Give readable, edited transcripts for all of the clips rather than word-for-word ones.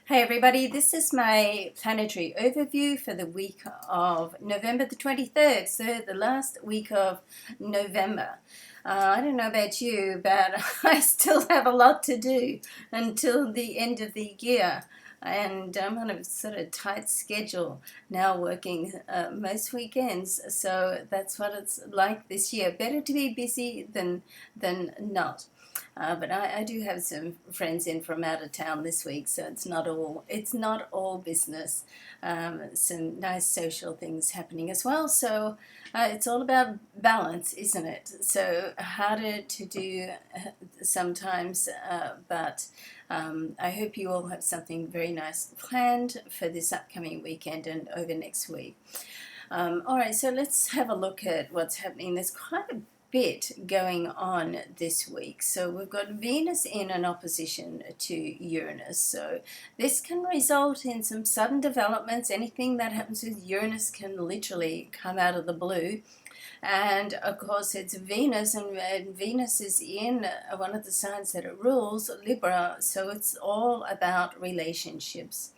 Hey everybody, this is my planetary overview for the week of November the 23rd, so the last week of November. I don't know about you, but I still have a lot to do until the end of the year. And I'm on a sort of tight schedule now, working most weekends. So that's what it's like this year. Better to be busy than not. But I do have some friends in from out of town this week, so it's not all business. Some nice social things happening as well. So it's all about balance, isn't it? So harder to do sometimes, but I hope you all have something very nice planned for this upcoming weekend and over next week. All right, so let's have a look at what's happening. There's quite a bit going on this week. So we've got Venus in an opposition to Uranus. So this can result in some sudden developments. Anything that happens with Uranus can literally come out of the blue. And of course, it's Venus, and Venus is in one of the signs that it rules, Libra. So it's all about relationships.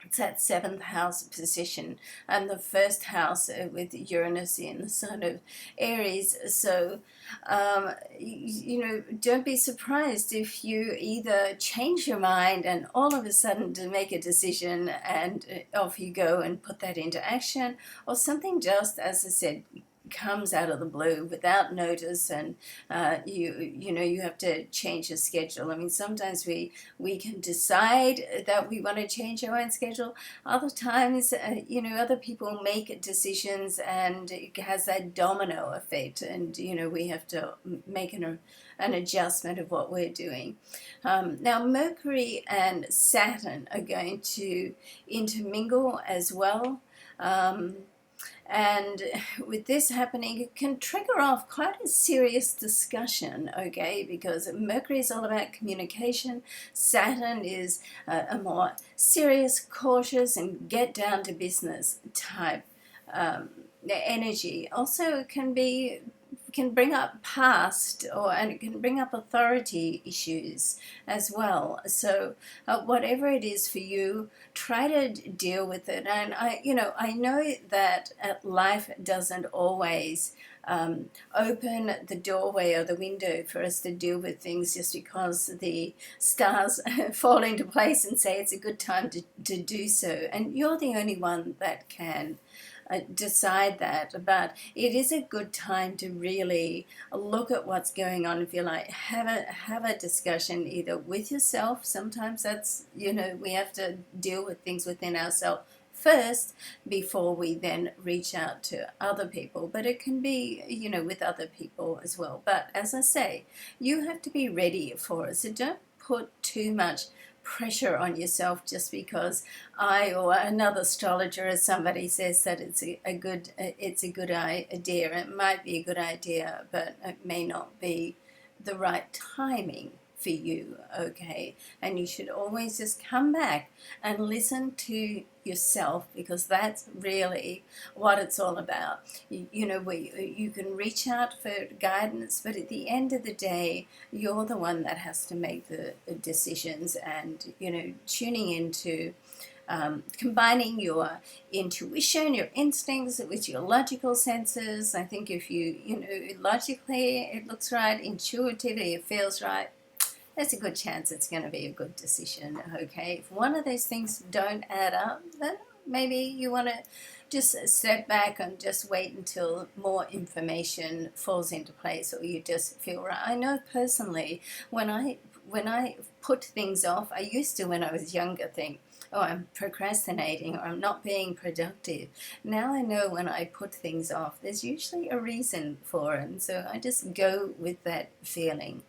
It's that seventh house position, and the first house with Uranus in the sign of Aries. So, don't be surprised if you either change your mind and all of a sudden to make a decision and off you go and put that into action, or something just, as I said, comes out of the blue without notice, and you have to change your schedule. I mean, sometimes we can decide that we want to change our own schedule. Other times, other people make decisions, and it has that domino effect, and we have to make an adjustment of what we're doing. Now, Mercury and Saturn are going to intermingle as well. And with this happening, it can trigger off quite a serious discussion, okay? Because Mercury is all about communication. Saturn is a more serious, cautious, and get down to business type energy. Also, it can bring up past, and it can bring up authority issues as well. So whatever it is for you, try to deal with it. And I know that life doesn't always open the doorway or the window for us to deal with things just because the stars fall into place and say it's a good time to do so. And you're the only one that can decide that, but it is a good time to really look at what's going on. If you like, have a discussion either with yourself. Sometimes that's we have to deal with things within ourselves first before we then reach out to other people, but it can be with other people as well. But as I say, you have to be ready for it, so don't put too much pressure on yourself just because I or another astrologer, as somebody says, that it's a good idea. It might be a good idea, but it may not be the right timing for you, okay? And you should always just come back and listen to yourself, because that's really what it's all about. You can reach out for guidance, but at the end of the day, you're the one that has to make the decisions, and tuning into combining your intuition, your instincts with your logical senses. I think if logically it looks right, intuitively it feels right, there's a good chance it's going to be a good decision, okay? If one of those things don't add up, then maybe you want to just step back and just wait until more information falls into place, or you just feel right. I know personally, when I put things off, I used to, when I was younger, think, oh, I'm procrastinating, or I'm not being productive. Now I know when I put things off, there's usually a reason for it, and so I just go with that feeling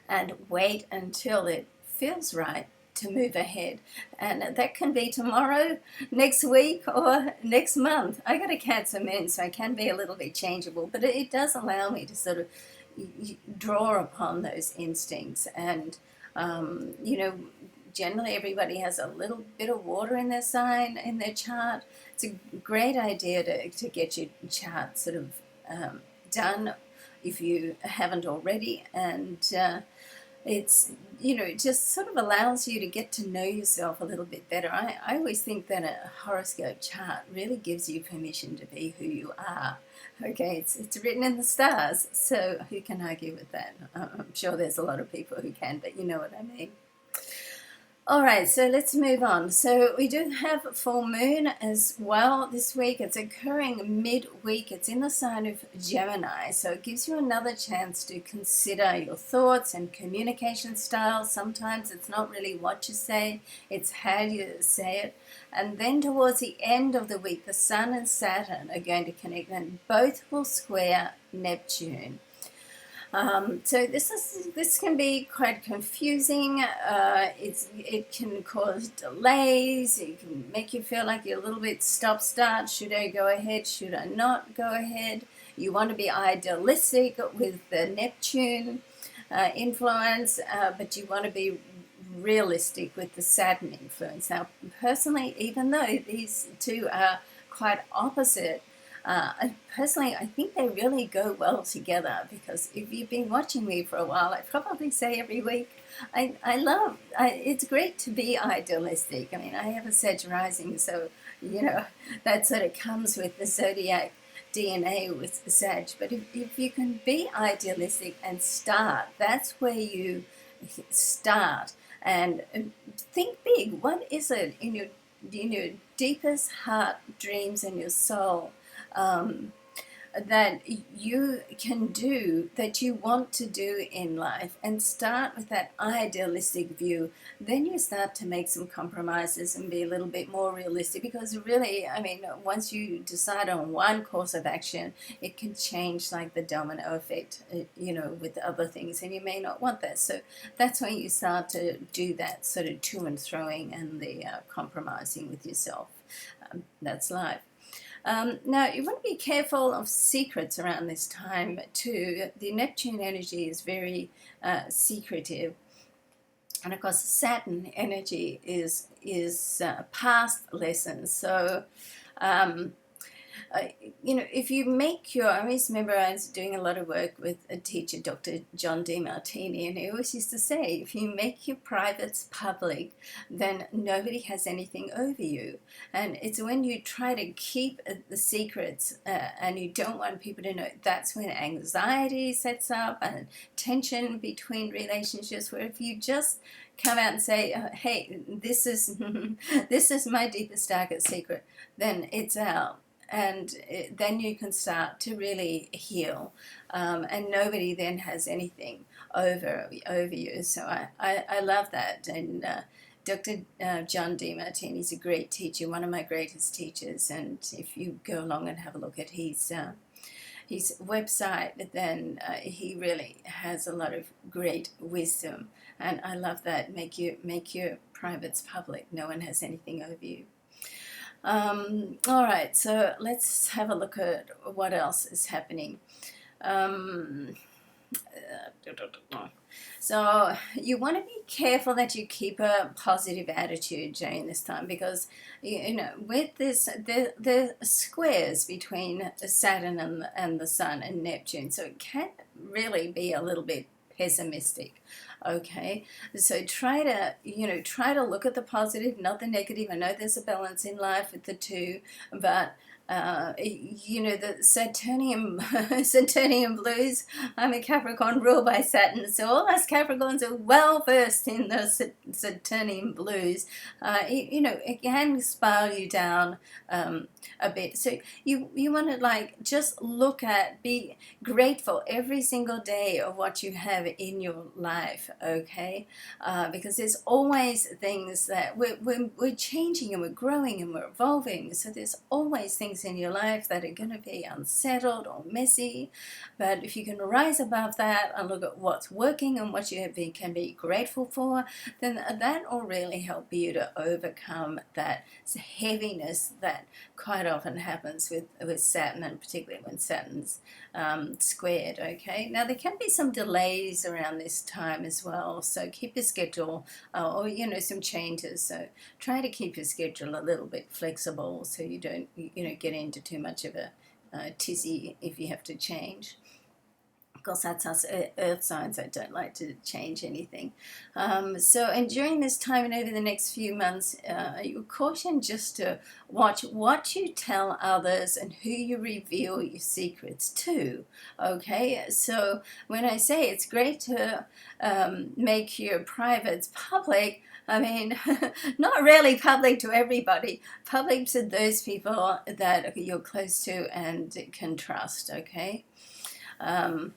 and wait until it feels right to move ahead. And that can be tomorrow, next week, or next month. I got a Cancer moon, so I can be a little bit changeable, but it does allow me to sort of draw upon those instincts. And generally everybody has a little bit of water in their sign, in their chart. It's a great idea to get your chart sort of done if you haven't already. And it's, it just sort of allows you to get to know yourself a little bit better. I always think that a horoscope chart really gives you permission to be who you are. Okay, it's written in the stars, so who can argue with that? I'm sure there's a lot of people who can, but you know what I mean. All right, so let's move on. So we do have full moon as well this week. It's occurring midweek. It's in the sign of Gemini, so it gives you another chance to consider your thoughts and communication style. Sometimes it's not really what you say, it's how you say it. And then towards the end of the week, the Sun and Saturn are going to connect, and both will square Neptune. So this can be quite confusing. It can cause delays. It can make you feel like you're a little bit stop-start. Should I go ahead? Should I not go ahead? You want to be idealistic with the Neptune influence, but you want to be realistic with the Saturn influence. Now, personally, even though these two are quite opposite, personally, I think they really go well together, because if you've been watching me for a while, I probably say every week, it's great to be idealistic. I mean, I have a Sag rising, so, that sort of comes with the zodiac DNA with Sag. But if you can be idealistic and start, that's where you start, and think big. What is it in your deepest heart dreams and your soul that you can do, that you want to do in life, and start with that idealistic view. Then you start to make some compromises and be a little bit more realistic, because really, I mean, once you decide on one course of action, it can change like the domino effect, with other things, and you may not want that. So that's when you start to do that sort of to and throwing and the compromising with yourself. That's life. Now, you want to be careful of secrets around this time too. The Neptune energy is very secretive, and of course, Saturn energy is past lessons. So, um, if you make I always remember I was doing a lot of work with a teacher, Dr. John DeMartini, and he always used to say, if you make your privates public, then nobody has anything over you. And it's when you try to keep the secrets and you don't want people to know, that's when anxiety sets up and tension between relationships, where if you just come out and say, hey, this is this is my deepest, darkest secret, then it's out. And then you can start to really heal, and nobody then has anything over you. So I love that. And Dr. John DeMartini is a great teacher, one of my greatest teachers. And if you go along and have a look at his website, then he really has a lot of great wisdom. And I love that. Make your privates public. No one has anything over you. All right, so let's have a look at what else is happening. So you want to be careful that you keep a positive attitude during this time, because with this the squares between Saturn and the Sun and Neptune, so it can really be a little bit pessimistic. Okay, so try to look at the positive, not the negative. I know there's a balance in life with the two, but the Saturnian blues. I'm a Capricorn ruled by Saturn, so all us Capricorns are well versed in the Saturnian blues. It can spiral you down a bit. So you want to just be grateful every single day of what you have in your life, okay? Because there's always things that we're changing, and we're growing, and we're evolving. So there's always things in your life that are going to be unsettled or messy. But if you can rise above that and look at what's working and what you can be grateful for, then that will really help you to overcome that heaviness that quite often happens with Saturn, and particularly when Saturn's squared. Okay, now there can be some delays around this time as well, so keep your schedule or some changes. So try to keep your schedule a little bit flexible, so you don't get into too much of a tizzy if you have to change. course, that's us earth signs that don't like to change anything. And during this time and over the next few months, you're cautioned just to watch what you tell others and who you reveal your secrets to. Okay, so when I say it's great to make your privates public, I mean, not really public to everybody, public to those people that you're close to and can trust, okay? Um,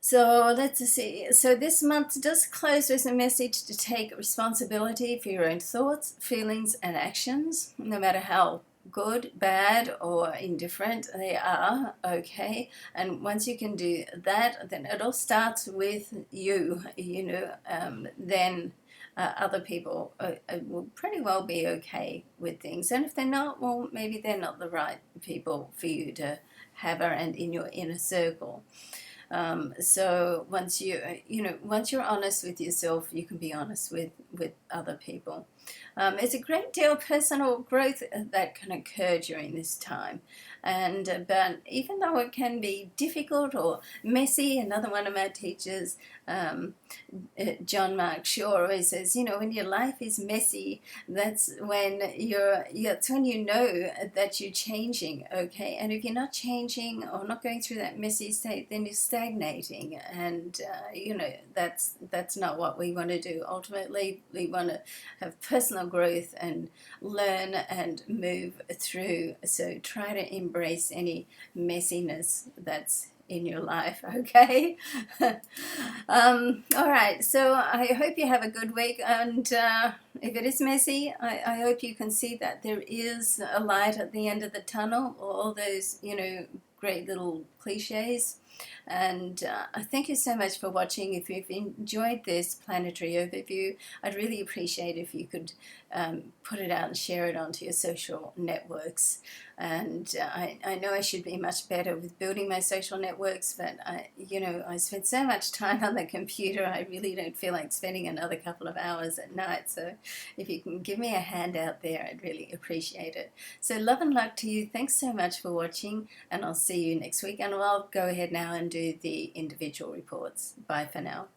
so let's see. So this month does close with a message to take responsibility for your own thoughts, feelings, and actions, no matter how good, bad, or indifferent they are, okay? And once you can do that, then it all starts with you, then other people will pretty well be okay with things. And if they're not, well, maybe they're not the right people for you to have around in your inner circle. So once once you're honest with yourself, you can be honest with other people. There's a great deal of personal growth that can occur during this time, but even though it can be difficult or messy, another one of my teachers, John Mark Shaw, always says, when your life is messy, that's when you know that you're changing, okay? And if you're not changing or not going through that messy state, then you're stagnating, and that's not what we want to do. Ultimately, we want to have personal growth and learn and move through. So try to embrace any messiness that's in your life, okay? All right, so I hope you have a good week, and if it is messy, I hope you can see that there is a light at the end of the tunnel, all those, great little cliches. And thank you so much for watching. If you've enjoyed this planetary overview, I'd really appreciate if you could put it out and share it onto your social networks. And I know I should be much better with building my social networks, but I spend so much time on the computer, I really don't feel like spending another couple of hours at night. So if you can give me a hand out there, I'd really appreciate it. So love and luck to you. Thanks so much for watching, and I'll see you next week. And I'll go ahead now and do the individual reports. Bye for now.